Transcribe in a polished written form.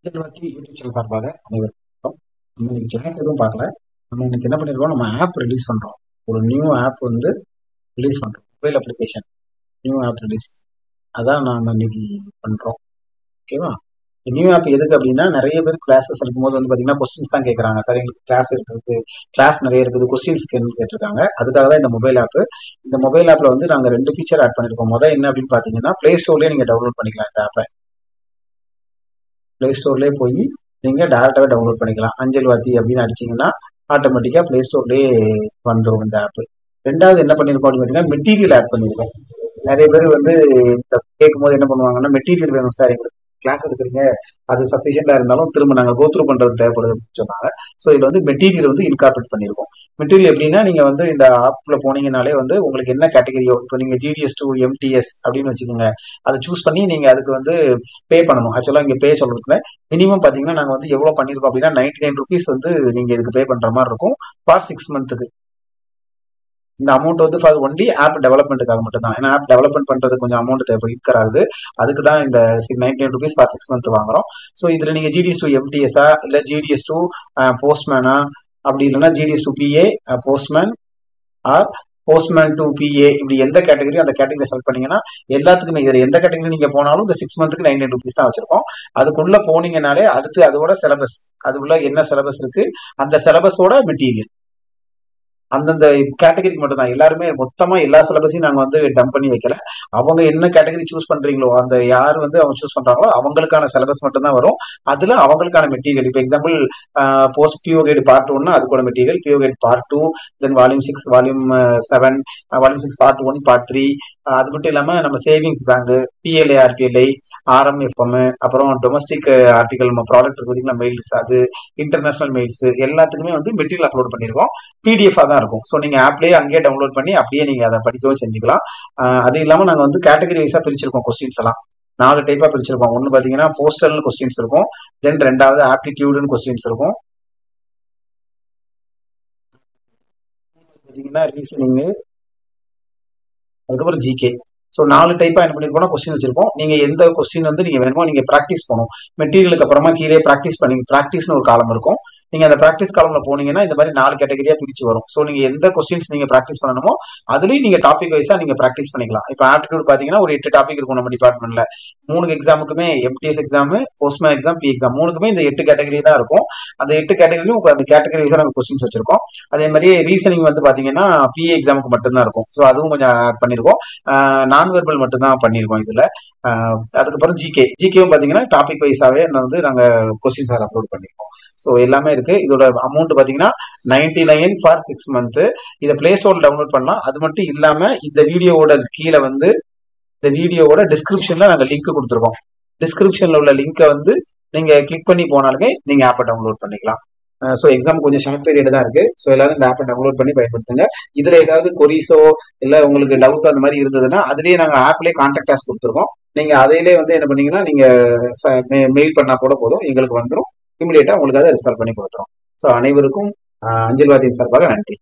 YouTube channel சார்பாக அனைவருக்கும் நம்ம இன்னைக்கு கிளாஸ் எதுவும் பார்க்கல. நம்ம இன்னைக்கு என்ன பண்ணிருக்கோம், நம்ம ஆப் ரிலீஸ் பண்றோம். ஒரு நியூ ஆப் வந்து ரிலீஸ் பண்றோம், mobile application new app release. அதான் நாம இன்னைக்கு பண்றோம். ஓகேவா? நியூ ஆப் எதுக்கு அப்படின்னா, நிறைய பேர் கிளாஸஸ் இருக்கும்போது வந்து பாத்தீங்கன்னா கொஸ்டின்ஸ் தான் கேட்கறாங்க. சார் எங்களுக்கு கிளாஸ் இருக்குது, கிளாஸ் நிறைய இருக்குது, கொஸ்டின்ஸ் கேட்டிருக்காங்க. அதுக்காக தான் இந்த மொபைல் ஆப். இந்த மொபைல் ஆப்ல வந்து நாங்க 2 ஃபீச்சர் ஆட் பண்ணிருக்கோம். முதல் என்ன அப்படின்னு பாத்தீங்கன்னா, பிளே ஸ்டோர்லயே நீங்க டவுன்லோட் பண்ணிக்கலாம். இந்த ஆப்பை பிளே ஸ்டோர்லேயே போய் நீங்கள் டேரெக்டாகவே டவுன்லோட் பண்ணிக்கலாம். அஞ்சல் வாத்தி அப்படின்னு அடிச்சிங்கன்னா ஆட்டோமேட்டிக்காக பிளே ஸ்டோர்லேயே வந்துடும் இந்த ஆப்பு. ரெண்டாவது என்ன பண்ணியிருக்கோம் அப்படின்னு பார்த்தீங்கன்னா, மெட்டீரியல் ஆட் பண்ணியிருக்கோம். நிறைய பேர் வந்து கேட்கும் போது என்ன பண்ணுவாங்கன்னா, மெட்டீரியல் வேணும் சார், எங்களுக்கு கிளாஸ் எடுக்கிறீங்க, அது சஃபிஷியண்டாக இருந்தாலும் திரும்ப நாங்கள் கோத்ரூ பண்ணுறது தேவைப்படுது அப்படின்னு சொன்னாங்க. ஸோ இதில் வந்து மெட்டீரியல் வந்து இன்கார்பரேட் பண்ணியிருக்கோம். மெட்டீரியல் எப்படின்னா, நீங்கள் வந்து இந்த ஆப்பில் போனீங்கனாலே வந்து உங்களுக்கு என்ன கேட்டகரியோ, இப்போ நீங்கள் GDS2 MTS அப்படின்னு வச்சுக்கோங்க, அதை சூஸ் பண்ணி நீங்கள் அதுக்கு வந்து பே பண்ணணும். ஆக்சுவலாக இங்கே பே சொல்றதுல மினிமம் பார்த்தீங்கன்னா, நாங்கள் வந்து எவ்வளோ பண்ணியிருக்கோம் அப்படின்னா, 99 ருபீஸ் வந்து நீங்கள் இதுக்கு பே பண்ணுற மாதிரி இருக்கும் ஃபார் 6 மந்த்துக்கு. இந்த அமௌண்ட் வந்து ஃபார் ஒன்லி ஆப் டெவலப்மெண்ட்டுக்காக மட்டும் தான். ஏன்னா ஆப் டெவலப்மெண்ட் பண்றது கொஞ்சம் அமௌண்ட் தேவை இருக்கிறாது. அதுக்கு தான் இந்த 99 ருபீஸ் ஃபார் 6 மந்த் வாங்குறோம். ஸோ இதுல நீங்க GDS2 MTSஆ இல்ல GDS2 போஸ்ட்மேனா, அப்படி இல்லைன்னா GDS2 PA postman or postman to PA, இப்படி எந்த கேட்டகரி அந்த கேட்டகரி செலக்ட் பண்ணீங்கன்னா எல்லாத்துக்குமே இதுல எந்த கேட்டகரி நீங்க போனாலும் இந்த 6 மந்த்துக்கு 99 ருபீஸ் தான் வச்சிருக்கோம். அதுக்குள்ள போனீங்கனாலே அடுத்து அதோட சிலபஸ், அது உள்ள என்ன சிலபஸ் இருக்கு, அந்த சிலபஸோட மெட்டீரியல் அந்தந்த கேட்டகரிக்கு மட்டும் தான். எல்லாருமே மொத்தமா எல்லா சிலபஸையும் நாங்க வந்து டம்ப் பண்ணி வைக்கல. அவங்க என்ன கேட்டகரி சூஸ் பண்றீங்களோ, அந்த யார் வந்து அவங்க சூஸ் பண்றாங்களோ அவங்களுக்கான சிலபஸ் மட்டும் தான் வரும். அதுல அவங்களுக்கான மெட்டீரியல், இப்போ example post PO guide part 1 அதுக்கூட material, PO guide part 2, then volume 6, volume 7, volume 6 part 1, part 3. அது மட்டும் இல்லாம நம்ம savings bank, PLA RPLI, RMFM, அப்புறம் டொமஸ்டிக் ஆர்டிகல், நம்ம ப்ராடக்ட் பார்த்தீங்கன்னா மெயில்ஸ், அது இன்டர்நேஷனல் மெயில்ஸ், எல்லாத்துக்குமே வந்து மெட்டீரியல் அப்லோட் பண்ணிருக்கோம். PDF தான் இருக்கும். ஸோ நீங்க ஆப்லயே அங்கேயே டவுன்லோட் பண்ணி அப்படியே நீங்க அதை படிக்கவும் செஞ்சுக்கலாம். அது இல்லாம நாங்க வந்து கேட்டகரி வைஸா பிரிச்சிருக்கோம். கொஸ்டின்ஸ் எல்லாம் 4 டைப்பா பிரிச்சிருக்கோம். ஒன்னு பாத்தீங்கன்னா போஸ்டல் கொஸ்டின்ஸ் இருக்கும், தென் ரெண்டாவது ஆப்டிடியூடுன்னு கொஸ்டின்ஸ் இருக்கும், பாத்தீங்கன்னா ரீசனிங், அதுக்கப்புறம் GK. ஸோ 4 டைப்பா என்ன பண்ணிருக்கோம்னா கொஸ்டின் வச்சிருக்கோம். நீங்க எந்த கொஸ்டின் வந்து நீங்க வேணுமோ நீங்க ப்ராக்டிஸ் பண்ணணும். மெட்டீரியலுக்கு அப்புறமா கீழே ப்ராக்டிஸ் பண்ணி ப்ராக்டிஸ்னு ஒரு காலம் இருக்கும். நீங்க அந்த ப்ராக்டிஸ் காலம்ல போனீங்கன்னா இந்த மாதிரி 4 கேட்டகரியா பிரிச்சு வரும். ஸோ நீங்க எந்த கொஸ்டின்ஸ் நீங்க ப்ராக்டிஸ் பண்ணணுமோ அதுலயும் நீங்க டாபிக் வைஸா நீங்க ப்ராக்டிஸ் பண்ணிக்கலாம். இப்போ ஆப்டிடியூட் பாத்தீங்கன்னா ஒரு 8 டாபிக் இருக்கும் நம்ம டிபார்ட்மெண்ட்ல. 3 எக்ஸாமுக்குமே, MTS exam, postman exam, P exam, 3க்குமே இந்த 8 கேட்டகரி தான் இருக்கும். அந்த 8 கேட்டகரியும் அந்த கேட்டகரி வைஸா நாங்கள் கொஸ்டின்ஸ் வச்சிருக்கோம். அதே மாதிரி ரீசனிங் வந்து பாத்தீங்கன்னா PA எக்ஸாமுக்கு மட்டும்தான் இருக்கும். ஸோ அதுவும் கொஞ்சம் ஆட் பண்ணிருக்கோம். நான் வெர்பல் மட்டும் தான் பண்ணிருக்கோம் இதுல. அதுக்கப்புறம் ஜிகேவும் பாத்தீங்கன்னா டாபிக் வைஸாவே வந்து நாங்க கொஸ்டின்ஸ் அப்லோட் பண்ணிருக்கோம். ஸோ எல்லாமே இருக்கு. இதோட அமௌண்ட் பாத்தீங்கன்னா 99 ஃபார் 6 மந்த். இதை பிளே ஸ்டோர்ல டவுன்லோட் பண்ணலாம். அது மட்டும் இல்லாம இந்த வீடியோவோட கீழே வந்து இந்த வீடியோவோட டிஸ்கிரிப்ஷன்ல நாங்க லிங்க் கொடுத்துருக்கோம். டிஸ்கிரிப்ஷன்ல உள்ள லிங்கை வந்து நீங்க கிளிக் பண்ணி போனாலுமே நீங்க ஆப்பை டவுன்லோட் பண்ணிக்கலாம். ஸோ எக்ஸாம் கொஞ்சம் ஷார்ட் பீரியட் தான் இருக்கு. ஸோ எல்லாரும் இந்த ஆப்பை டவுன்லோட் பண்ணி பயன்படுத்துங்க. இதுல ஏதாவது கொரிஸோ இல்ல உங்களுக்கு டவுட் அந்த மாதிரி இருந்ததுன்னா அதுலயே நாங்க ஆப்லயே கான்டாக்ட் டாஸ் கொடுத்துருக்கோம். நீங்க அதையிலே வந்து என்ன பண்ணீங்கன்னா நீங்க மெயில் பண்ணா கூட போதும், எங்களுக்கு வந்துடும். இமிடியேட்டா உங்களுக்கு அதை ரிசால்வ் பண்ணி கொடுத்துரும். ஸோ அனைவருக்கும் அஞ்சல்வாதியின் சார்பாக நன்றி.